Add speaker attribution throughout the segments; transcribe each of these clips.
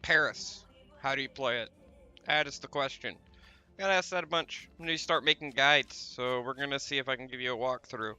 Speaker 1: Paris. How do you play it? That is the question. Gotta ask that a bunch. I'm gonna start making guides, so we're gonna see if I can give you a walkthrough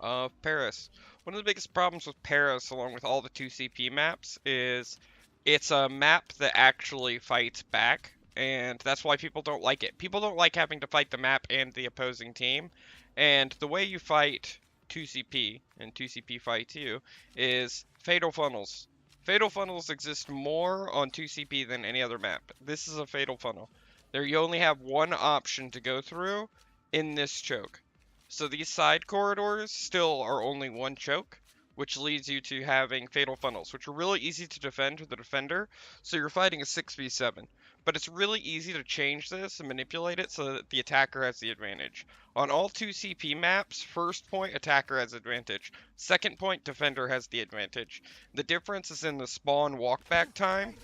Speaker 1: of Paris. One of the biggest problems with Paris, along with all the 2CP maps, is it's a map that actually fights back, and that's why people don't like it. People don't like having to fight the map and the opposing team, and the way you fight 2CP, and 2CP fights you, is fatal funnels. Fatal funnels exist more on 2CP than any other map. This is a fatal funnel. There you only have one option to go through in this choke. So these side corridors still are only one choke, which leads you to having fatal funnels, which are really easy to defend with the defender. So you're fighting a 6v7. But it's really easy to change this and manipulate it so that the attacker has the advantage. On all 2CP maps, first point, attacker has advantage. Second point, defender has the advantage. The difference is in the spawn walkback time,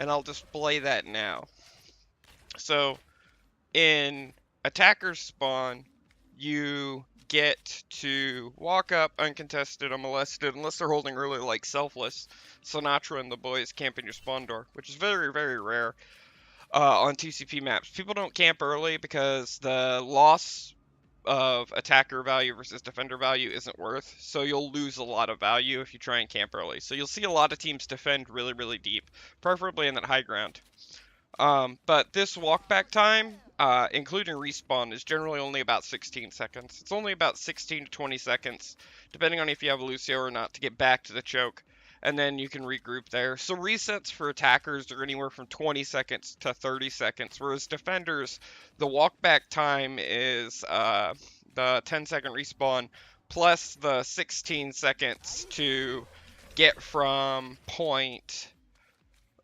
Speaker 1: and I'll display that now. So, in attacker's spawn, you get to walk up uncontested, unmolested, unless they're holding really like Selfless, Sinatra and the boys camping your spawn door, which is very, very rare on 2CP maps. People don't camp early because the loss of attacker value versus defender value isn't worth, so you'll lose a lot of value if you try and camp early. So you'll see a lot of teams defend really, really deep, preferably in that high ground. But this walkback time, including respawn, is generally only about 16 seconds. It's only about 16 to 20 seconds, depending on if you have a Lucio or not, to get back to the choke, and then you can regroup there. So resets for attackers are anywhere from 20 seconds to 30 seconds, whereas defenders, the walkback time is the 10-second respawn plus the 16 seconds to get from point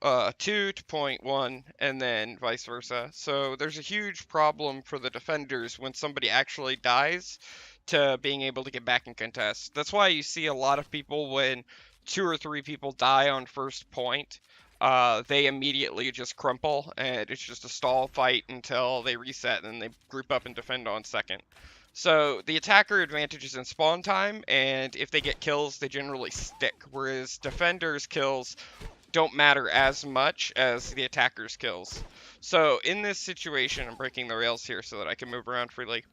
Speaker 1: 2 to point 1, and then vice versa. So there's a huge problem for the defenders when somebody actually dies to being able to get back and contest. That's why you see a lot of people when 2 or 3 people die on first point, they immediately just crumple, and it's just a stall fight until they reset, and then they group up and defend on second. So the attacker advantage is in spawn time, and if they get kills, they generally stick, whereas defenders' kills don't matter as much as the attacker's kills. So in this situation, I'm breaking the rails here so that I can move around freely.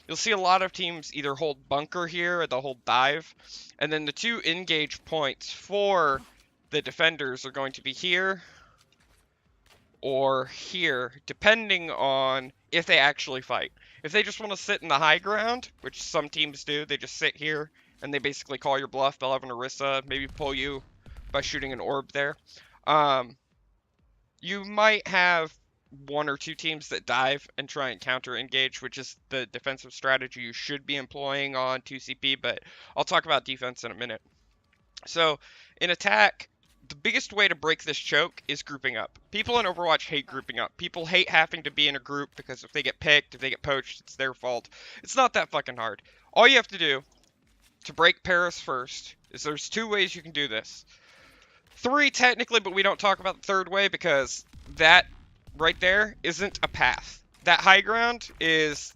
Speaker 1: You'll see a lot of teams either hold bunker here or they'll hold dive. And then the 2 engage points for the defenders are going to be here or here, depending on if they actually fight. If they just want to sit in the high ground, which some teams do, they just sit here and they basically call your bluff. They'll have an Orisa, maybe pull you by shooting an orb there. You might have 1 or 2 teams that dive and try and counter engage, which is the defensive strategy you should be employing on 2CP, but I'll talk about defense in a minute. So in attack, the biggest way to break this choke is grouping up. People in Overwatch hate grouping up. People hate having to be in a group because if they get picked, if they get poached, it's their fault. It's not that fucking hard. All you have to do to break Paris first is there's 2 ways you can do this. 3 technically, but we don't talk about the 3rd way because that right there isn't a path. That high ground is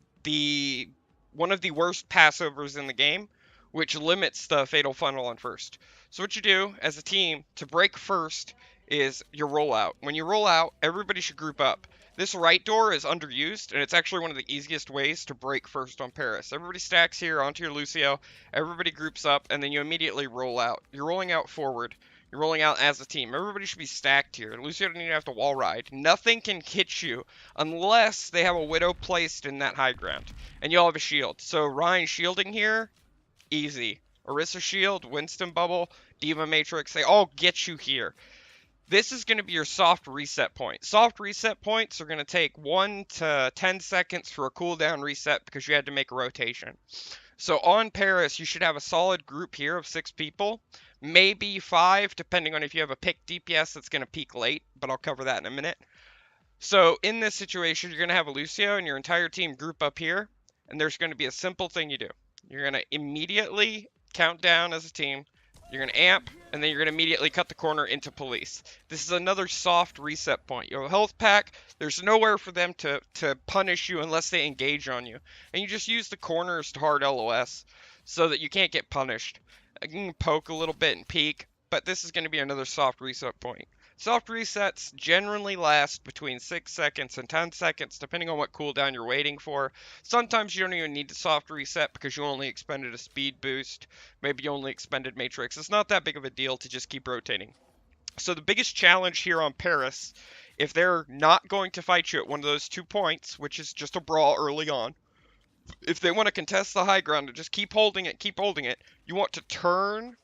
Speaker 1: one of the worst passovers in the game, which limits the fatal funnel on first. So what you do as a team to break first is your rollout. When you roll out, everybody should group up. This right door is underused, and it's actually one of the easiest ways to break first on Paris. Everybody stacks here onto your Lucio, everybody groups up, and then you immediately roll out. You're rolling out forward. You're rolling out as a team. Everybody should be stacked here. Lucio doesn't even have to wall ride. Nothing can hit you unless they have a Widow placed in that high ground. And you'll have a shield. So Ryan shielding here, easy. Orisa shield, Winston bubble, D.Va Matrix, they all get you here. This is going to be your soft reset point. Soft reset points are going to take 1 to 10 seconds for a cooldown reset because you had to make a rotation. So on Paris, you should have a solid group here of 6 people. Maybe 5, depending on if you have a pick DPS that's going to peak late, but I'll cover that in a minute. So in this situation, you're going to have a Lucio and your entire team group up here, and there's going to be a simple thing you do. You're going to immediately count down as a team, you're going to amp, and then you're going to immediately cut the corner into police. This is another soft reset point. You have a health pack, there's nowhere for them to punish you unless they engage on you. And you just use the corners to hard LOS so that you can't get punished. You can poke a little bit and peek, but this is going to be another soft reset point. Soft resets generally last between 6 seconds and 10 seconds, depending on what cooldown you're waiting for. Sometimes you don't even need to soft reset because you only expended a speed boost. Maybe you only expended Matrix. It's not that big of a deal to just keep rotating. So the biggest challenge here on Paris, if they're not going to fight you at one of those 2 points, which is just a brawl early on, if they want to contest the high ground and just keep holding it, you want to turn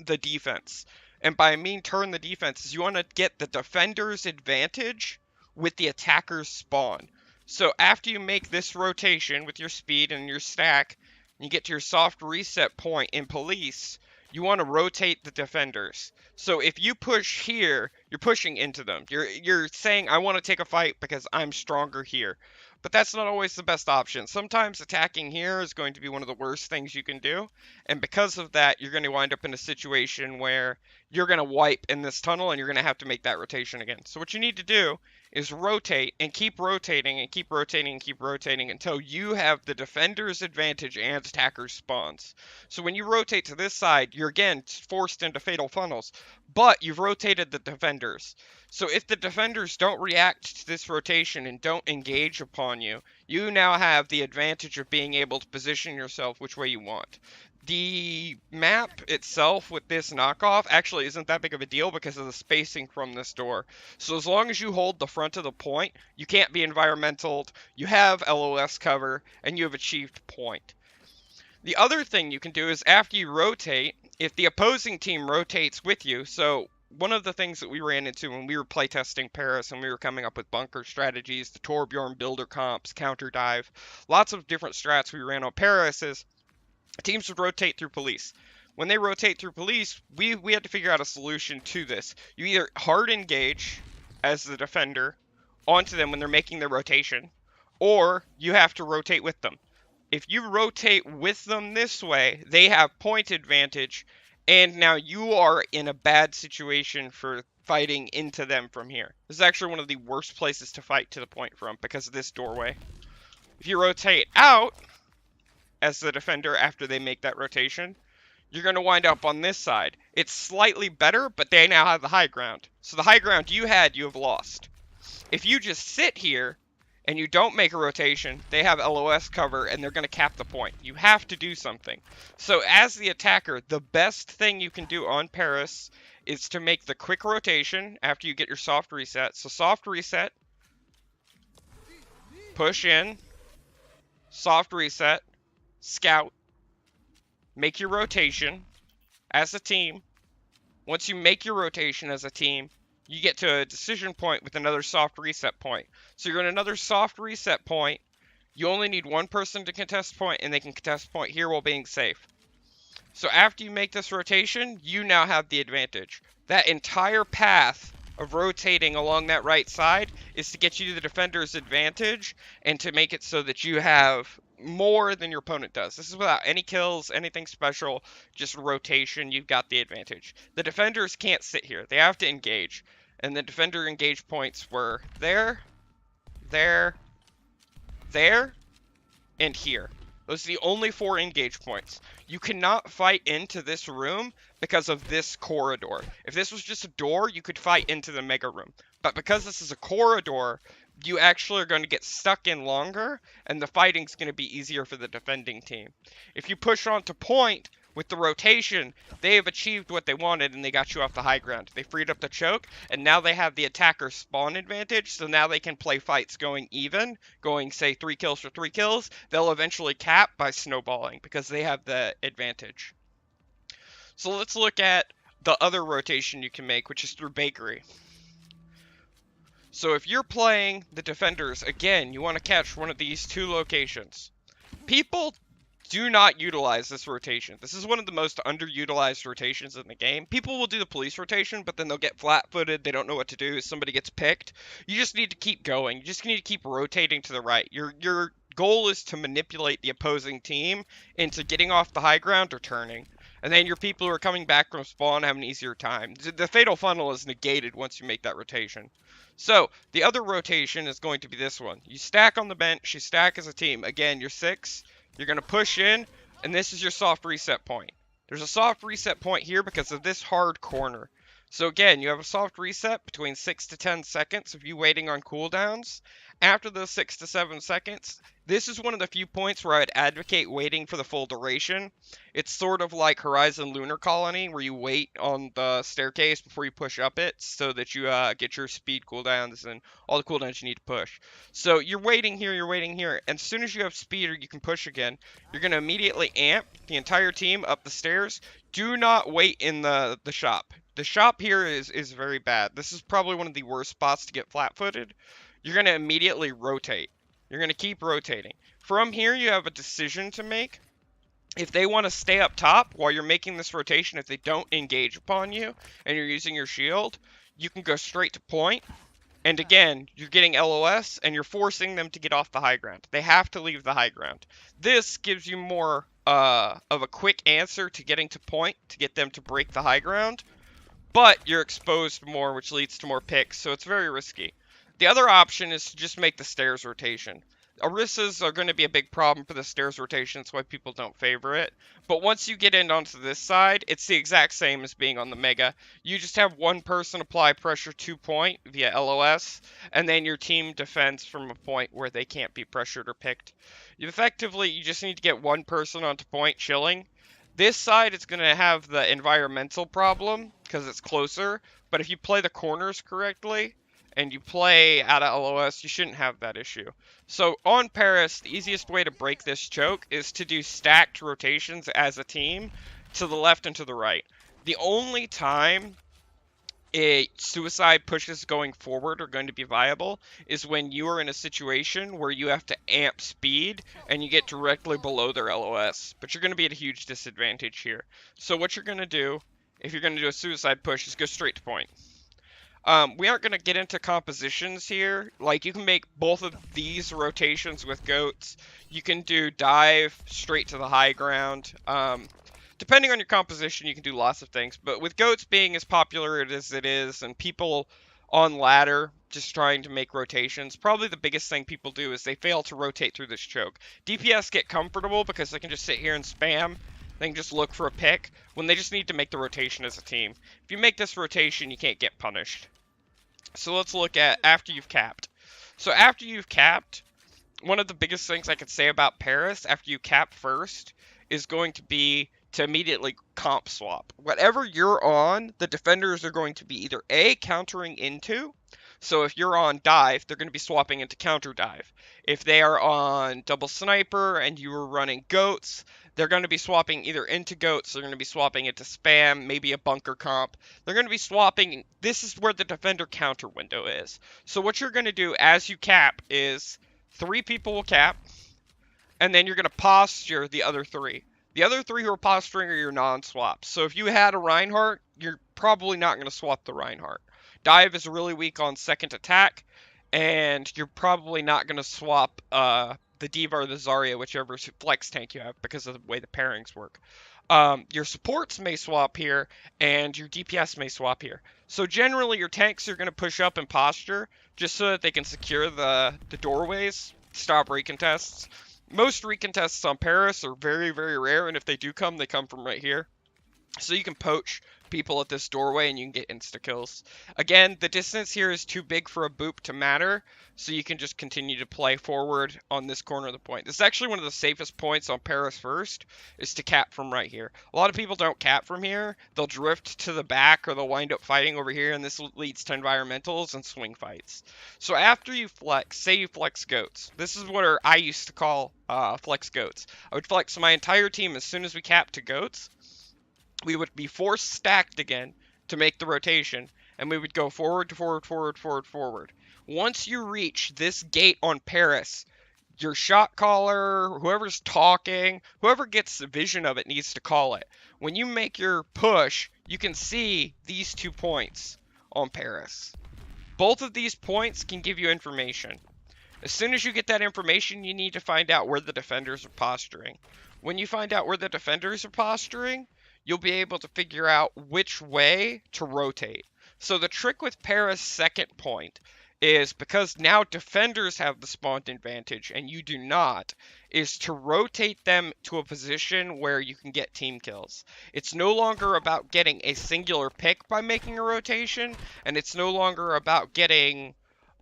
Speaker 1: the defense. And by I mean turn the defense is you want to get the defender's advantage with the attacker's spawn. So after you make this rotation with your speed and your stack, and you get to your soft reset point in police, you want to rotate the defenders. So if you push here, you're pushing into them. You're saying I want to take a fight because I'm stronger here. But that's not always the best option. Sometimes attacking here is going to be one of the worst things you can do. And because of that, you're going to wind up in a situation where you're going to wipe in this tunnel and you're going to have to make that rotation again. So what you need to do is rotate and keep rotating and keep rotating and keep rotating until you have the defender's advantage and attacker's spawns. So when you rotate to this side, you're again forced into fatal funnels, but you've rotated the defenders. So if the defenders don't react to this rotation and don't engage upon you, you now have the advantage of being able to position yourself which way you want. The map itself with this knockoff actually isn't that big of a deal because of the spacing from this door. So as long as you hold the front of the point, you can't be environmental, you have LOS cover, and you have achieved point. The other thing you can do is after you rotate, if the opposing team rotates with you, so one of the things that we ran into when we were playtesting Paris and we were coming up with bunker strategies, the Torbjorn builder comps, counter dive, lots of different strats we ran on Paris is teams would rotate through police. When they rotate through police, we had to figure out a solution to this. You either hard engage as the defender onto them when they're making their rotation, or you have to rotate with them. If you rotate with them this way, they have point advantage, and now you are in a bad situation for fighting into them from here. This is actually one of the worst places to fight to the point from because of this doorway. If you rotate out as the defender after they make that rotation, you're going to wind up on this side. It's slightly better, but they now have the high ground. So the high ground you had, you have lost. If you just sit here and you don't make a rotation, they have LOS cover and they're going to cap the point. You have to do something. So as the attacker, the best thing you can do on Paris is to make the quick rotation after you get your soft reset. So soft reset, push in, soft reset, scout, make your rotation as a team. Once you make your rotation as a team, you get to a decision point with another soft reset point. So you're in another soft reset point. You only need one person to contest point, and they can contest point here while being safe. So after you make this rotation, you now have the advantage. That entire path of rotating along that right side is to get you to the defender's advantage and to make it so that you have more than your opponent does. This is without any kills, anything special, just rotation. You've got the advantage. The defenders can't sit here. They have to engage. And the defender engage points were there, there, there, and here. Those are the only 4 engage points. You cannot fight into this room because of this corridor. If this was just a door, you could fight into the mega room. But because this is a corridor, you actually are going to get stuck in longer, and the fighting's going to be easier for the defending team. If you push on to point with the rotation, they have achieved what they wanted, and they got you off the high ground. They freed up the choke, and now they have the attacker spawn advantage, so now they can play fights going even, going, say, 3 kills for 3 kills. They'll eventually cap by snowballing, because they have the advantage. So let's look at the other rotation you can make, which is through bakery. So if you're playing the defenders, again, you want to catch one of these 2 locations. People do not utilize this rotation. This is one of the most underutilized rotations in the game. People will do the police rotation, but then they'll get flat-footed. They don't know what to do. Somebody gets picked. You just need to keep going. You just need to keep rotating to the right. Your goal is to manipulate the opposing team into getting off the high ground or turning. And then your people who are coming back from spawn have an easier time. The fatal funnel is negated once you make that rotation. So, the other rotation is going to be this one. You stack on the bench, you stack as a team. Again, you're 6, you're going to push in, and this is your soft reset point. There's a soft reset point here because of this hard corner. So again, you have a soft reset between 6 to 10 seconds of you waiting on cooldowns. After those 6 to 7 seconds, this is one of the few points where I'd advocate waiting for the full duration. It's sort of like Horizon Lunar Colony, where you wait on the staircase before you push up it so that you get your speed cooldowns and all the cooldowns you need to push. So you're waiting here, and as soon as you have speed or you can push again, you're going to immediately amp the entire team up the stairs. Do not wait in the shop. The shop here is very bad. This is probably one of the worst spots to get flat-footed. You're going to immediately rotate. You're going to keep rotating. From here, you have a decision to make. If they want to stay up top while you're making this rotation, if they don't engage upon you and you're using your shield, you can go straight to point. And again, you're getting LOS and you're forcing them to get off the high ground. They have to leave the high ground. This gives you more of a quick answer to getting to point to get them to break the high ground. But you're exposed more, which leads to more picks, so it's very risky. The other option is to just make the stairs rotation. Orissas are going to be a big problem for the stairs rotation, that's why people don't favor it. But once you get in onto this side, it's the exact same as being on the Mega. You just have one person apply pressure to point via LOS, and then your team defends from a point where they can't be pressured or picked. Effectively, you just need to get one person onto point chilling. This side is going to have the environmental problem because it's closer, but if you play the corners correctly and you play out of LOS, you shouldn't have that issue. So on Paris, the easiest way to break this choke is to do stacked rotations as a team to the left and to the right. The only time a suicide pushes going forward are going to be viable is when you are in a situation where you have to amp speed and you get directly below their LOS. But you're going to be at a huge disadvantage here. So what you're going to do, if you're going to do a suicide push, is go straight to point. We aren't going to get into compositions here. Like, you can make both of these rotations with goats. You can do dive straight to the high ground. Depending on your composition, you can do lots of things. But with goats being as popular as it is, and people on ladder just trying to make rotations, probably the biggest thing people do is they fail to rotate through this choke. DPS get comfortable because they can just sit here and spam. They can just look for a pick when they just need to make the rotation as a team. If you make this rotation, you can't get punished. So let's look at after you've capped. So after you've capped, one of the biggest things I could say about Paris after you cap first is going to be to immediately comp swap. Whatever you're on, the defenders are going to be either A, countering into. So if you're on dive, they're going to be swapping into counter dive. If they are on double sniper and you are running goats, they're going to be swapping either into goats, they're going to be swapping into spam, maybe a bunker comp. They're going to be swapping. This is where the defender counter window is. So what you're going to do as you cap is 3 people will cap, and then you're going to posture the other 3. The other 3 who are posturing are your non-swaps. So if you had a Reinhardt, you're probably not going to swap the Reinhardt. Dive is really weak on second attack, and you're probably not going to swap the D.Va or the Zarya, whichever flex tank you have, because of the way the pairings work. Your supports may swap here, and your DPS may swap here. So generally, your tanks are going to push up and posture, just so that they can secure the doorways, stop recontests. Most recontests on Paris are very, very rare, and if they do come, they come from right here. So you can poach people at this doorway and you can get insta-kills. Again, the distance here is too big for a boop to matter, so you can just continue to play forward on this corner of the point. This is actually one of the safest points on Paris first, is to cap from right here. A lot of people don't cap from here. They'll drift to the back or they'll wind up fighting over here, and this leads to environmentals and swing fights. So after you flex, say you flex goats. This is what I used to call flex goats. I would flex my entire team as soon as we cap to goats. We would be forced stacked again to make the rotation, and we would go forward, forward, forward, forward, forward. Once you reach this gate on Paris, your shot caller, whoever's talking, whoever gets the vision of it needs to call it. When you make your push, you can see these 2 points on Paris. Both of these points can give you information. As soon as you get that information, you need to find out where the defenders are posturing. When you find out where the defenders are posturing, you'll be able to figure out which way to rotate. So the trick with Paris' second point is because now defenders have the spawn advantage and you do not, is to rotate them to a position where you can get team kills. It's no longer about getting a singular pick by making a rotation, and it's no longer about getting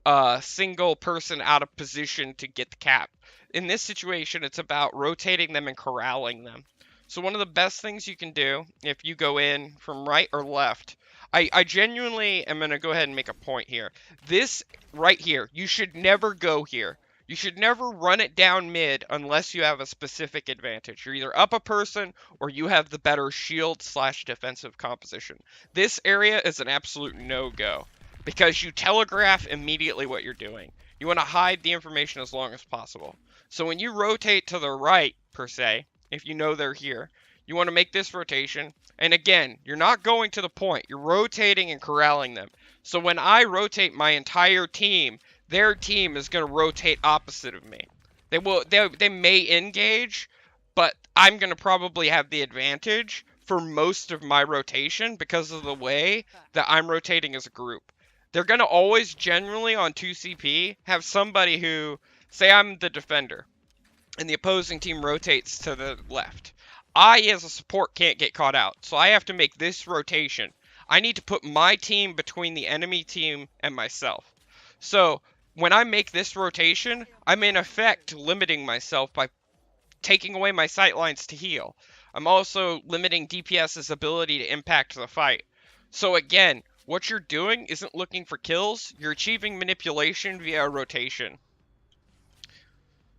Speaker 1: a single person out of position to get the cap. In this situation, it's about rotating them and corralling them. So one of the best things you can do if you go in from right or left, I genuinely am going to go ahead and make a point here. This right here, you should never go here. You should never run it down mid unless you have a specific advantage. You're either up a person or you have the better shield slash defensive composition. This area is an absolute no-go because you telegraph immediately what you're doing. You want to hide the information as long as possible. So when you rotate to the right, per se, if you know they're here, you want to make this rotation. And again, you're not going to the point. You're rotating and corralling them. So when I rotate my entire team, their team is going to rotate opposite of me. They may engage, but I'm going to probably have the advantage for most of my rotation because of the way that I'm rotating as a group. They're going to always generally on 2CP have somebody who, say I'm the defender, and the opposing team rotates to the left. I, as a support, can't get caught out, so I have to make this rotation. I need to put my team between the enemy team and myself. So, when I make this rotation, I'm in effect limiting myself by taking away my sightlines to heal. I'm also limiting DPS's ability to impact the fight. So again, what you're doing isn't looking for kills, you're achieving manipulation via rotation.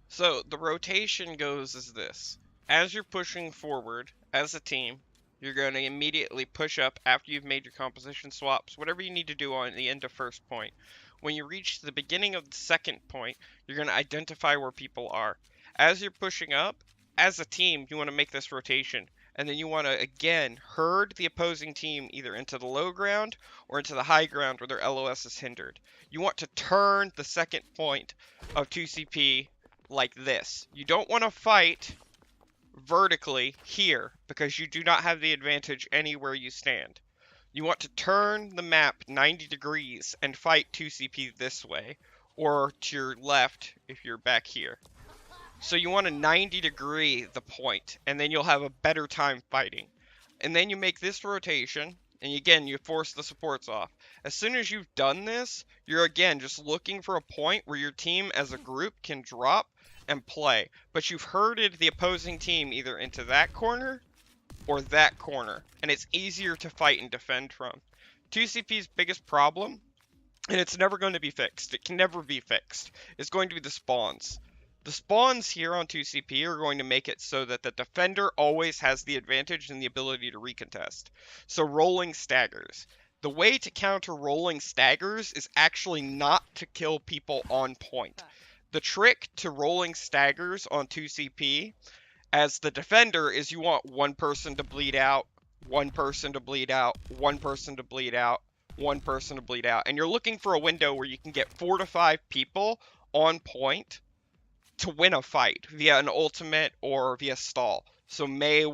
Speaker 1: So the rotation goes as this. As you're pushing forward as a team, you're going to immediately push up after you've made your composition swaps, whatever you need to do on the end of first point. When you reach the beginning of the second point, you're going to identify where people are. As you're pushing up, as a team, you want to make this rotation. And then you want to, again, herd the opposing team either into the low ground or into the high ground where their LOS is hindered. You want to turn the second point of 2CP like this. You don't want to fight vertically here because you do not have the advantage anywhere you stand. You want to turn the map 90 degrees and fight 2CP this way, or to your left if you're back here. So you want to 90 degree the point, and then you'll have a better time fighting. And then you make this rotation, and again, you force the supports off. As soon as you've done this, you're again just looking for a point where your team as a group can drop and play. But you've herded the opposing team either into that corner or that corner, and it's easier to fight and defend from. 2CP's biggest problem, and it's never going to be fixed, it can never be fixed, is going to be the spawns. The spawns here on 2CP are going to make it so that the defender always has the advantage and the ability to recontest. So rolling staggers. The way to counter rolling staggers is actually not to kill people on point. The trick to rolling staggers on 2CP as the defender is you want one person to bleed out, one person to bleed out, one person to bleed out, one person to bleed out. And you're looking for a window where you can get 4 to 5 people on point to win a fight via an ultimate or via stall. So May,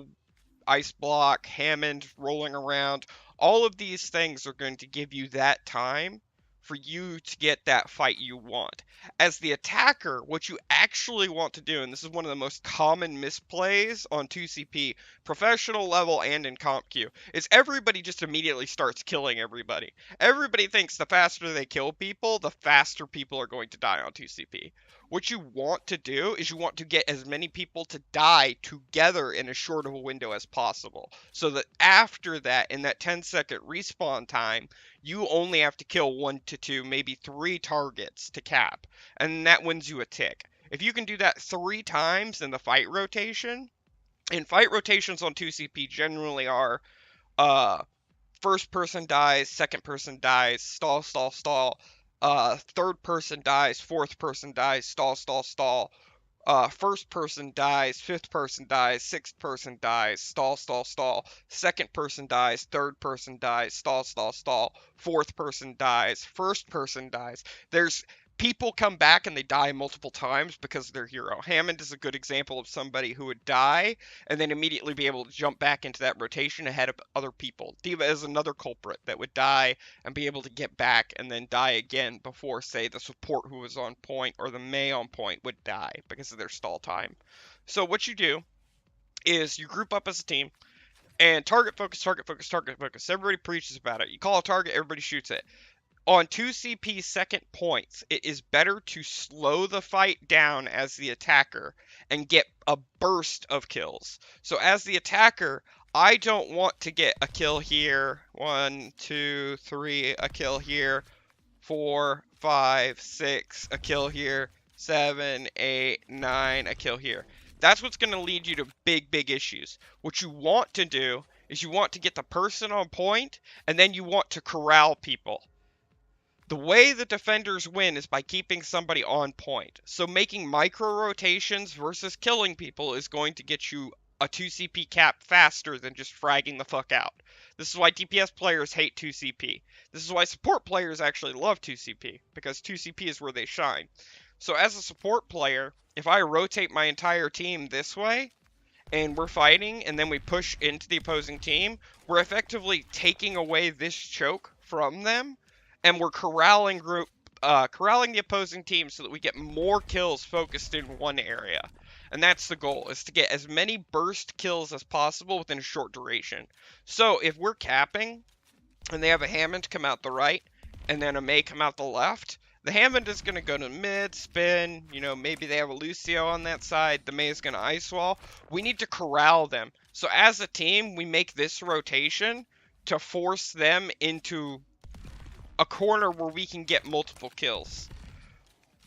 Speaker 1: Ice Block, Hammond rolling around, all of these things are going to give you that time for you to get that fight you want. As the attacker, what you actually want to do, and this is one of the most common misplays on 2CP, professional level and in comp queue, is everybody just immediately starts killing everybody. Everybody thinks the faster they kill people, the faster people are going to die on 2CP. What you want to do is you want to get as many people to die together in as short of a window as possible. So that after that, in that 10-second respawn time, you only have to kill 1 to 2, maybe 3 targets to cap. And that wins you a tick. If you can do that 3 times in the fight rotation, and fight rotations on 2CP generally are first person dies, second person dies, stall, stall, stall. Third person dies, fourth person dies, stall, stall, stall. First person dies, fifth person dies, sixth person dies, stall, stall, stall. Second person dies, third person dies, stall, stall, stall. Fourth person dies, first person dies. There's people come back and they die multiple times because of their hero. Hammond is a good example of somebody who would die and then immediately be able to jump back into that rotation ahead of other people. D.Va is another culprit that would die and be able to get back and then die again before, say, the support who was on point or the Mei on point would die because of their stall time. So what you do is you group up as a team and target focus, target focus, target focus. Everybody preaches about it. You call a target, everybody shoots it. On 2CP second points, it is better to slow the fight down as the attacker and get a burst of kills. So as the attacker, I don't want to get a kill here, 1, 2, 3, a kill here, 4, 5, 6, a kill here, 7, 8, 9, a kill here. That's what's going to lead you to big issues. What you want to do is you want to get the person on point, and then you want to corral people. The way the defenders win is by keeping somebody on point. So making micro rotations versus killing people is going to get you a 2CP cap faster than just fragging the fuck out. This is why DPS players hate 2CP. This is why support players actually love 2CP, because 2CP is where they shine. So as a support player, if I rotate my entire team this way, and we're fighting, and then we push into the opposing team, we're effectively taking away this choke from them, and we're corralling the opposing team so that we get more kills focused in one area. And that's the goal, is to get as many burst kills as possible within a short duration. So if we're capping, and they have a Hammond come out the right, and then a Mei come out the left, the Hammond is going to go to mid, spin, maybe they have a Lucio on that side, the Mei is going to ice wall. We need to corral them. So as a team, we make this rotation to force them into a corner where we can get multiple kills.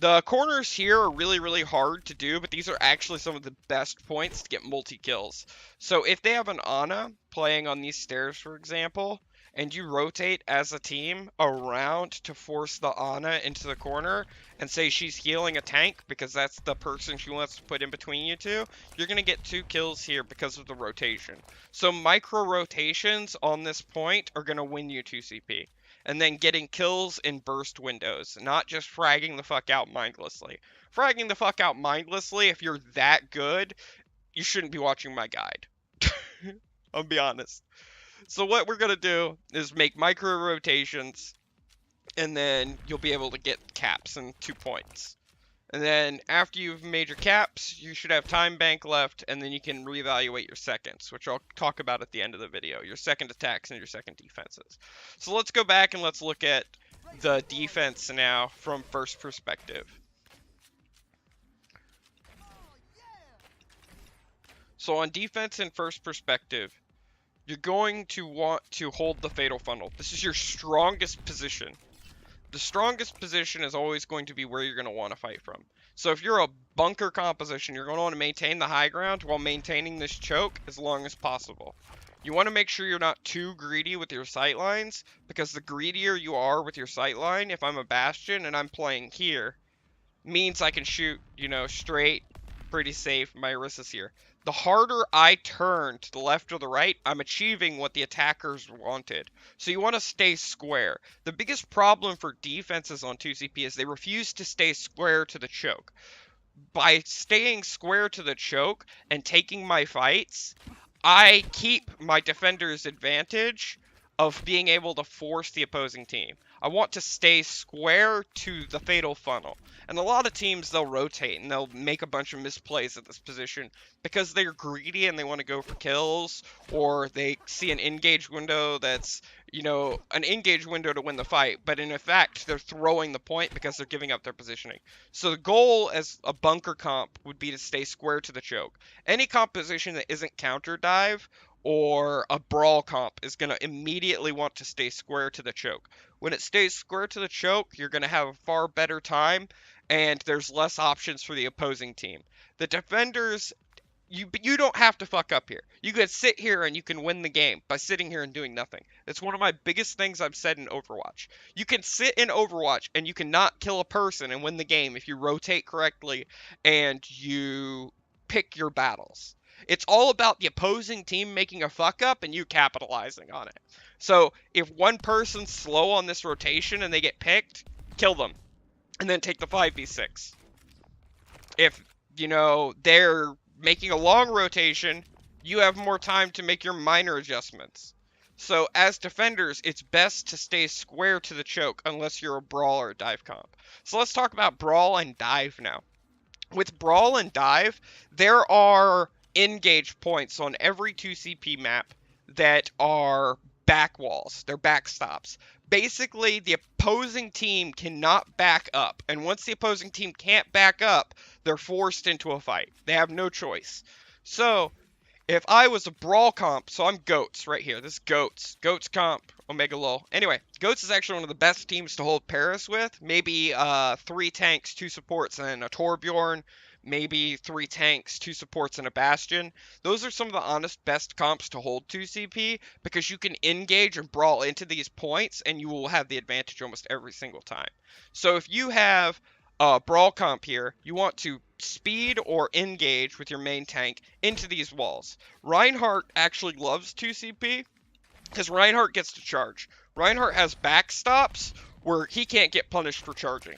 Speaker 1: The corners here are really hard to do, but these are actually some of the best points to get multi-kills. So if they have an Ana playing on these stairs, for example, and you rotate as a team around to force the Ana into the corner, and say she's healing a tank because that's the person she wants to put in between you two, you're going to get 2 kills here because of the rotation. So micro rotations on this point are going to win you 2CP. And then getting kills in burst windows, not just fragging the fuck out mindlessly. Fragging the fuck out mindlessly, if you're that good, you shouldn't be watching my guide. I'll be honest. So what we're going to do is make micro rotations, and then you'll be able to get caps in 2 points. And then after you've made your caps, you should have time bank left, and then you can reevaluate your seconds, which I'll talk about at the end of the video, your second attacks and your second defenses. So let's go back and let's look at the defense now from first perspective. So on defense and first perspective, you're going to want to hold the fatal funnel. This is your strongest position. The strongest position is always going to be where you're going to want to fight from. So if you're a bunker composition, you're going to want to maintain the high ground while maintaining this choke as long as possible. You want to make sure you're not too greedy with your sight lines, because the greedier you are with your sight line, if I'm a Bastion and I'm playing here, means I can shoot, straight, pretty safe. My Orissa's here. The harder I turn to the left or the right, I'm achieving what the attackers wanted. So you want to stay square. The biggest problem for defenses on 2CP is they refuse to stay square to the choke. By staying square to the choke and taking my fights, I keep my defender's advantage of being able to force the opposing team. I want to stay square to the fatal funnel. And a lot of teams, they'll rotate and they'll make a bunch of misplays at this position because they're greedy and they want to go for kills, or they see an engage window that's, an engage window to win the fight, but in effect, they're throwing the point because they're giving up their positioning. So the goal as a bunker comp would be to stay square to the choke. Any composition that isn't counter dive or a brawl comp is going to immediately want to stay square to the choke. When it stays square to the choke, you're going to have a far better time, and there's less options for the opposing team. The defenders, you don't have to fuck up here. You could sit here and you can win the game by sitting here and doing nothing. That's one of my biggest things I've said in Overwatch. You can sit in Overwatch and you cannot kill a person and win the game if you rotate correctly and you pick your battles. It's all about the opposing team making a fuck up and you capitalizing on it. So if one person's slow on this rotation and they get picked, kill them. and then take the 5v6. If, they're making a long rotation, you have more time to make your minor adjustments. So as defenders, it's best to stay square to the choke unless you're a brawl or a dive comp. So let's talk about brawl and dive now. With brawl and dive, there are engage points on every 2CP map that are back walls. They're backstops. Basically, the opposing team cannot back up, and once the opposing team can't back up, they're forced into a fight. They have no choice. So, if I was a brawl comp, so I'm Goats right here. This is Goats. Goats comp, Omega Lol. Anyway, Goats is actually one of the best teams to hold Paris with. Maybe 3 tanks, 2 supports, and a Torbjorn. Maybe 3 tanks, 2 supports, and a Bastion. Those are some of the honest best comps to hold 2CP because you can engage and brawl into these points and you will have the advantage almost every single time. So if you have brawl comp here, you want to speed or engage with your main tank into these walls. Reinhardt actually loves 2CP because Reinhardt gets to charge. Reinhardt has backstops where he can't get punished for charging.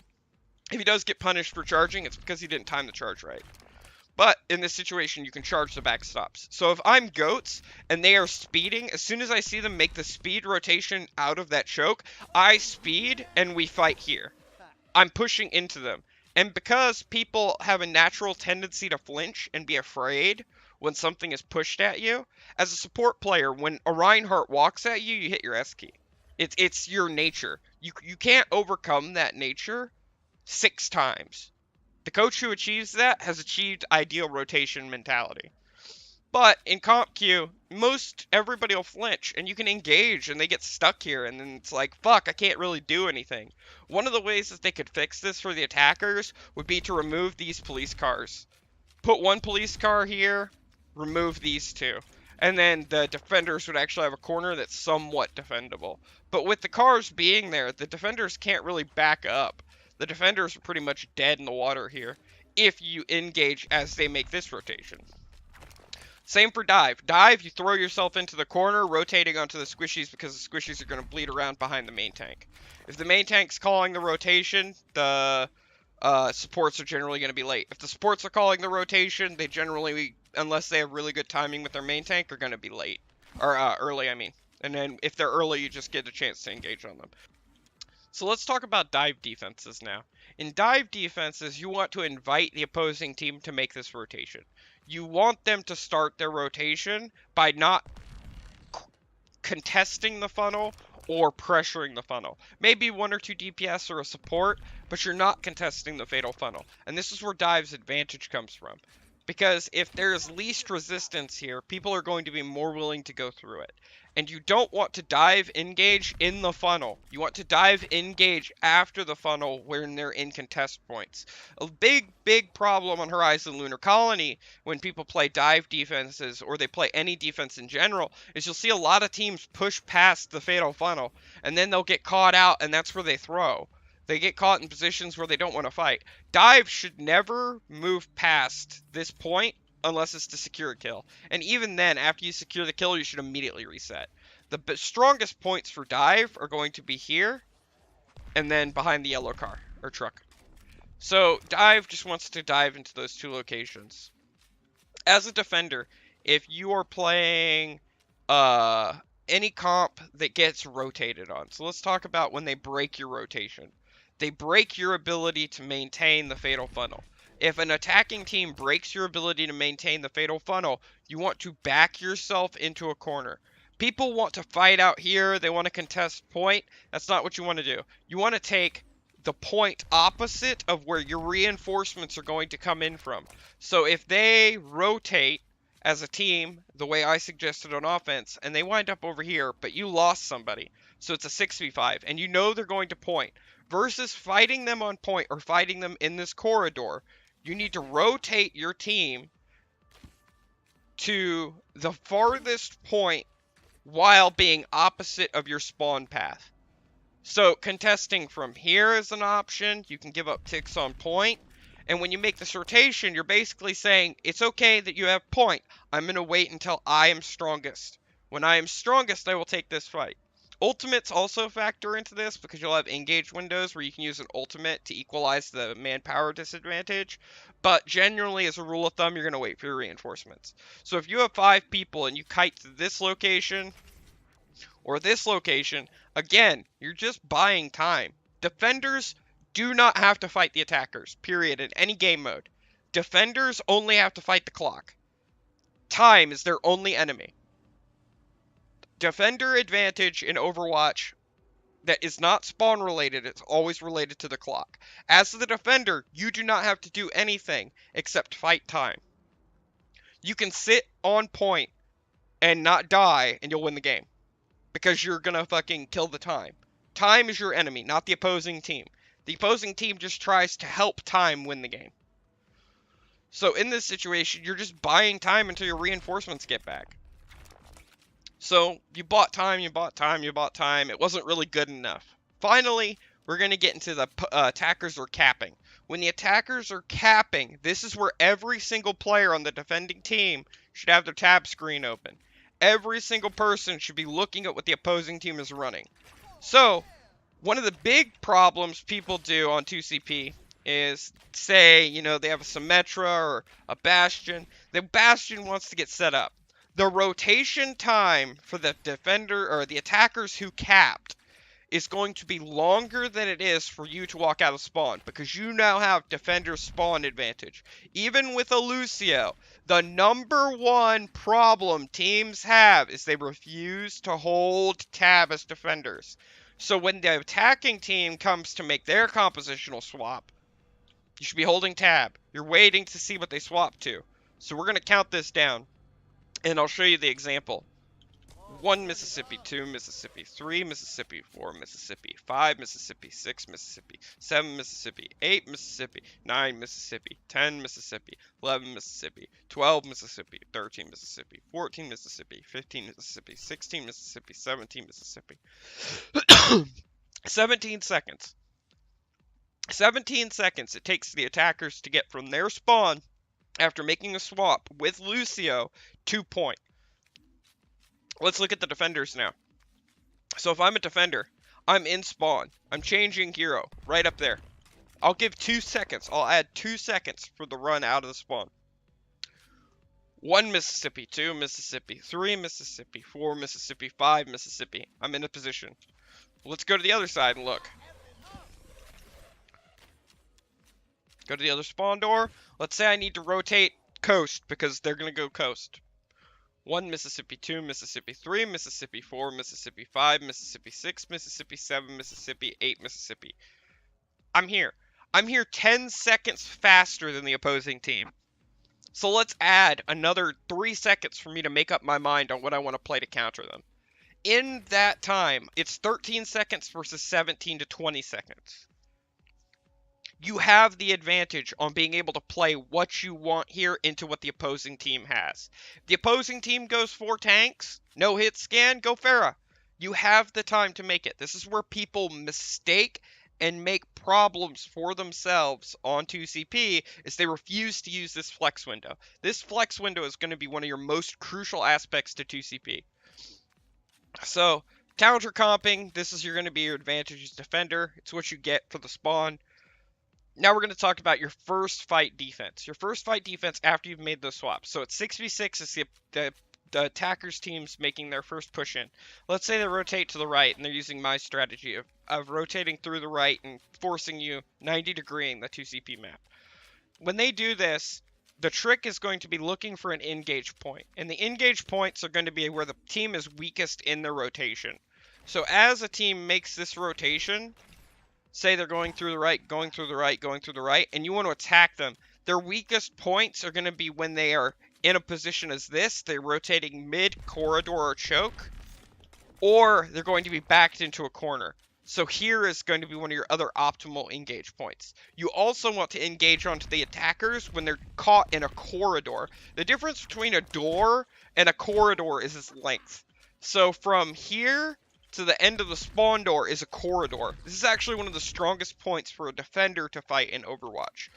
Speaker 1: If he does get punished for charging, it's because he didn't time the charge right. But in this situation, you can charge the backstops. So if I'm Goats and they are speeding, as soon as I see them make the speed rotation out of that choke, I speed and we fight here. I'm pushing into them. And because people have a natural tendency to flinch and be afraid when something is pushed at you, as a support player, when a Reinhardt walks at you, you hit your S key. It's your nature. You can't overcome that nature 6 times. The coach who achieves that has achieved ideal rotation mentality. But in comp queue, most everybody will flinch and you can engage and they get stuck here and then it's like, fuck, I can't really do anything. One of the ways that they could fix this for the attackers would be to remove these police cars. Put 1 police car here, remove these 2. And then the defenders would actually have a corner that's somewhat defendable. But with the cars being there, the defenders can't really back up. The defenders are pretty much dead in the water here if you engage as they make this rotation. Same for dive. Dive, you throw yourself into the corner, rotating onto the squishies because the squishies are going to bleed around behind the main tank. If the main tank's calling the rotation, the supports are generally going to be late. If the supports are calling the rotation, they generally, unless they have really good timing with their main tank, are going to be late. Or early, I mean. And then if they're early, you just get a chance to engage on them. So let's talk about dive defenses now. In dive defenses, you want to invite the opposing team to make this rotation. You want them to start their rotation by not contesting the funnel or pressuring the funnel. Maybe 1 or 2 DPS or a support, but you're not contesting the fatal funnel. And this is where dive's advantage comes from. Because if there's least resistance here, people are going to be more willing to go through it. And you don't want to dive engage in the funnel. You want to dive engage after the funnel when they're in contest points. A big problem on Horizon Lunar Colony when people play dive defenses or they play any defense in general is you'll see a lot of teams push past the fatal funnel and then they'll get caught out and that's where they throw. They get caught in positions where they don't want to fight. Dive should never move past this point unless it's to secure a kill. And even then, after you secure the kill, you should immediately reset. The strongest points for dive are going to be here and then behind the yellow car or truck. So dive just wants to dive into those 2 locations. As a defender, if you are playing any comp that gets rotated on. So let's talk about when they break your rotation. They break your ability to maintain the fatal funnel. If an attacking team breaks your ability to maintain the fatal funnel, you want to back yourself into a corner. People want to fight out here. They want to contest point. That's not what you want to do. You want to take the point opposite of where your reinforcements are going to come in from. So if they rotate as a team the way I suggested on offense and they wind up over here, but you lost somebody, so it's a 6v5 and you know they're going to point, versus fighting them on point or fighting them in this corridor, you need to rotate your team to the farthest point while being opposite of your spawn path. So contesting from here is an option. You can give up ticks on point. And when you make this rotation, you're basically saying, it's okay that you have point. I'm going to wait until I am strongest. When I am strongest, I will take this fight. Ultimates also factor into this because you'll have engage windows where you can use an ultimate to equalize the manpower disadvantage. But generally, as a rule of thumb, you're going to wait for your reinforcements. So if you have 5 people and you kite to this location or this location, again, you're just buying time. Defenders do not have to fight the attackers, period, in any game mode. Defenders only have to fight the clock. Time is their only enemy. Defender advantage in Overwatch that is not spawn related, it's always related to the clock. As the defender, you do not have to do anything except fight time. You can sit on point and not die and you'll win the game. Because you're gonna fucking kill the time. Time is your enemy, not the opposing team. The opposing team just tries to help time win the game. So in this situation, you're just buying time until your reinforcements get back. So you bought time, you bought time, you bought time. It wasn't really good enough. Finally, we're going to get into the attackers are capping. When the attackers are capping, this is where every single player on the defending team should have their tab screen open. Every single person should be looking at what the opposing team is running. So, one of the big problems people do on 2CP is, say, you know, they have a Symmetra or a Bastion. The Bastion wants to get set up. The rotation time for the defender or the attackers who capped is going to be longer than it is for you to walk out of spawn because you now have defender spawn advantage. Even with a Lucio, the #1 problem teams have is they refuse to hold tab as defenders. So when the attacking team comes to make their compositional swap, you should be holding tab. You're waiting to see what they swap to. So we're going to count this down. And I'll show you the example. 1 Mississippi, 2 Mississippi, 3 Mississippi, 4 Mississippi, 5 Mississippi, 6 Mississippi, 7 Mississippi, 8 Mississippi, 9 Mississippi, 10 Mississippi, 11 Mississippi, 12 Mississippi, 13 Mississippi, 14 Mississippi, 15 Mississippi, 16 Mississippi, 17 Mississippi. 17 seconds. 17 seconds it takes the attackers to get from their spawn after making a swap with Lucio to point. Let's look at the defenders now. So if I'm a defender, I'm in spawn. I'm changing hero right up there. I'll give 2 seconds. I'll add 2 seconds for the run out of the spawn. 1 Mississippi, 2 Mississippi, 3 Mississippi, 4 Mississippi, 5 Mississippi. I'm in a position. Let's go to the other side and look. Go to the other spawn door. Let's say I need to rotate coast because they're going to go coast. 1 Mississippi, 2 Mississippi, 3 Mississippi, 4 Mississippi, 5 Mississippi, 6 Mississippi, 7 Mississippi, 8 Mississippi. I'm here. I'm here 10 seconds faster than the opposing team. So let's add another 3 seconds for me to make up my mind on what I want to play to counter them. In that time, it's 13 seconds versus 17 to 20 seconds. You have the advantage on being able to play what you want here into what the opposing team has. If the opposing team goes 4 tanks, no hit scan, go Pharah. You have the time to make it. This is where people mistake and make problems for themselves on 2CP is they refuse to use this flex window. This flex window is going to be one of your most crucial aspects to 2CP. So, counter comping, this is going to be your advantage as defender. It's what you get for the spawn. Now we're going to talk about your first fight defense. Your first fight defense after you've made those swaps. So it's 6v6 is the attackers teams making their first push in. Let's say they rotate to the right and they're using my strategy of rotating through the right and forcing you 90-degreeing the 2CP map. When they do this, the trick is going to be looking for an engage point. And the engage points are going to be where the team is weakest in their rotation. So as a team makes this rotation, say they're going through the right, going through the right, going through the right, and you want to attack them, their weakest points are going to be when they are in a position as this, they're rotating mid, corridor, or choke, or they're going to be backed into a corner. So here is going to be one of your other optimal engage points. You also want to engage onto the attackers when they're caught in a corridor. The difference between a door and a corridor is its length. So from here to the end of the spawn door is a corridor. This is actually one of the strongest points for a defender to fight in Overwatch.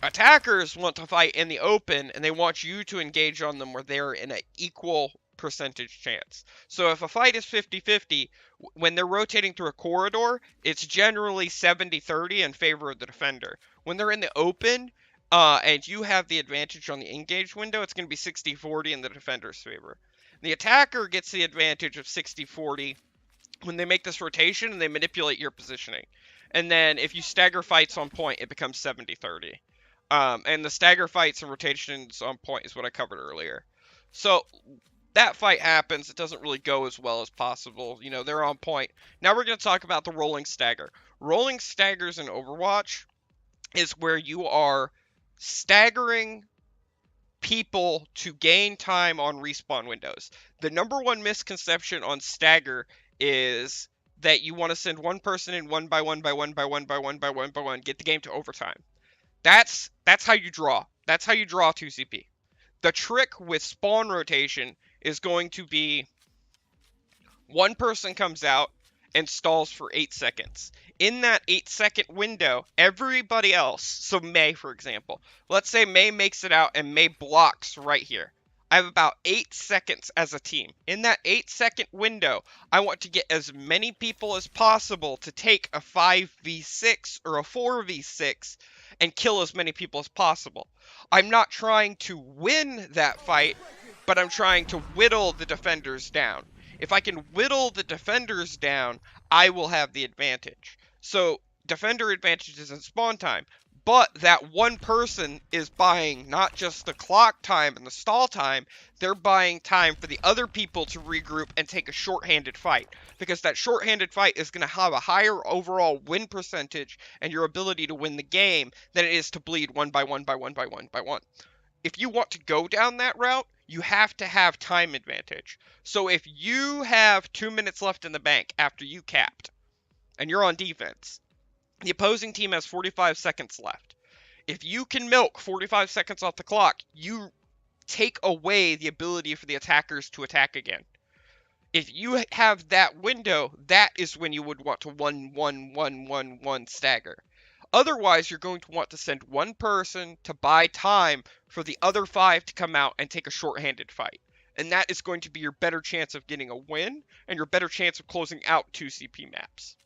Speaker 1: Attackers want to fight in the open, and they want you to engage on them where they're in an equal percentage chance. So if a fight is 50-50, when they're rotating through a corridor, it's generally 70-30 in favor of the defender. When they're in the open, and you have the advantage on the engage window, it's going to be 60-40 in the defender's favor. The attacker gets the advantage of 60-40 when they make this rotation and they manipulate your positioning. And then if you stagger fights on point, it becomes 70-30. And the stagger fights and rotations on point is what I covered earlier. So that fight happens. It doesn't really go as well as possible. You know, they're on point. Now we're going to talk about the rolling stagger. Rolling staggers in Overwatch is where you are staggering people to gain time on respawn windows. The number one misconception on stagger is that you want to send one person in one by one by one by one by one by one by one, get the game to overtime. That's how you draw. That's how you draw 2CP. The trick with spawn rotation is going to be one person comes out and stalls for 8 seconds. In that 8-second window, everybody else, so May, for example, let's say May makes it out and May blocks right here. I have about 8 seconds as a team. In that 8-second window, I want to get as many people as possible to take a 5v6 or a 4v6 and kill as many people as possible. I'm not trying to win that fight, but I'm trying to whittle the defenders down. If I can whittle the defenders down, I will have the advantage. So defender advantage is in spawn time, but that one person is buying not just the clock time and the stall time, they're buying time for the other people to regroup and take a short-handed fight, because that short-handed fight is going to have a higher overall win percentage and your ability to win the game than it is to bleed one by one by one by one by one. If you want to go down that route, you have to have time advantage. So if you have 2 minutes left in the bank after you capped, and you're on defense, the opposing team has 45 seconds left. If you can milk 45 seconds off the clock, you take away the ability for the attackers to attack again. If you have that window, that is when you would want to 1-1-1-1-1 stagger. Otherwise, you're going to want to send one person to buy time for the other 5 to come out and take a short-handed fight. And that is going to be your better chance of getting a win and your better chance of closing out 2CP maps.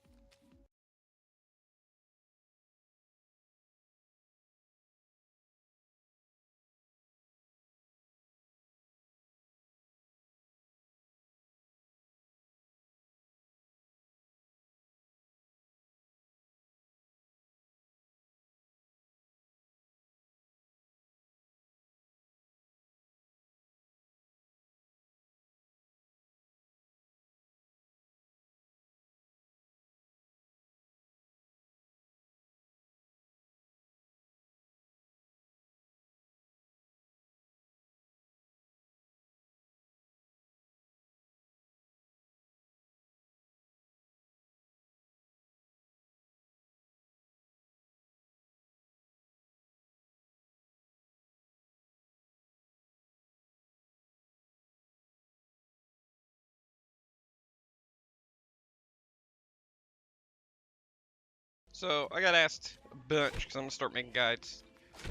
Speaker 1: So I got asked a bunch because I'm gonna start making guides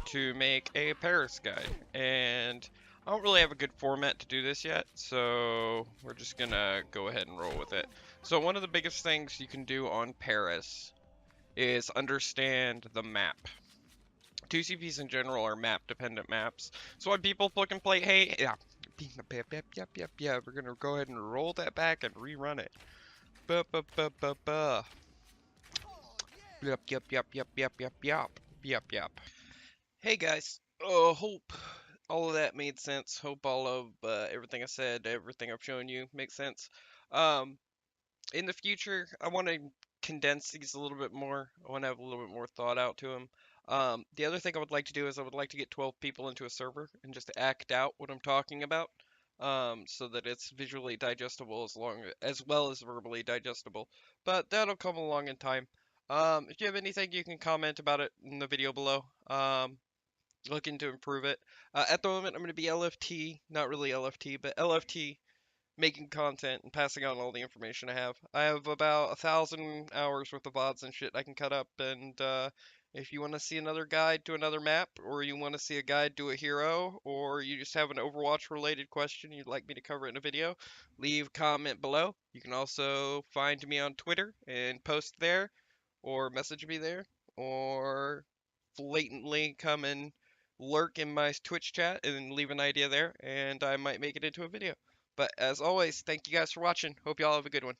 Speaker 1: to make a Paris guide, and I don't really have a good format to do this yet, so we're just gonna go ahead and roll with it. So one of the biggest things you can do on Paris is understand the map. 2CPs in general are map dependent maps. So when people look and play, hey, yeah, we're gonna go ahead and roll that back and rerun it. Buh, buh, buh, buh, buh. Yup. Hey guys, hope all of that made sense. Hope all of everything I said, everything I've shown you makes sense. Um, in the future, I want to condense these a little bit more. I want to have a little bit more thought out to them. The other thing I would like to do is I would like to get 12 people into a server and just act out what I'm talking about, so that it's visually digestible as well as verbally digestible. But that'll come along in time. If you have anything, you can comment about it in the video below. Looking to improve it. At the moment, I'm going to be LFT, not really LFT, but LFT, making content and passing out all the information I have. I have about 1,000 hours worth of VODs and shit I can cut up and If you want to see another guide to another map, or you want to see a guide to a hero, or you just have an Overwatch related question you'd like me to cover in a video, leave a comment below. You can also find me on Twitter and post there, or message me there, or blatantly come and lurk in my Twitch chat and leave an idea there, and I might make it into a video. But as always, thank you guys for watching. Hope y'all have a good one.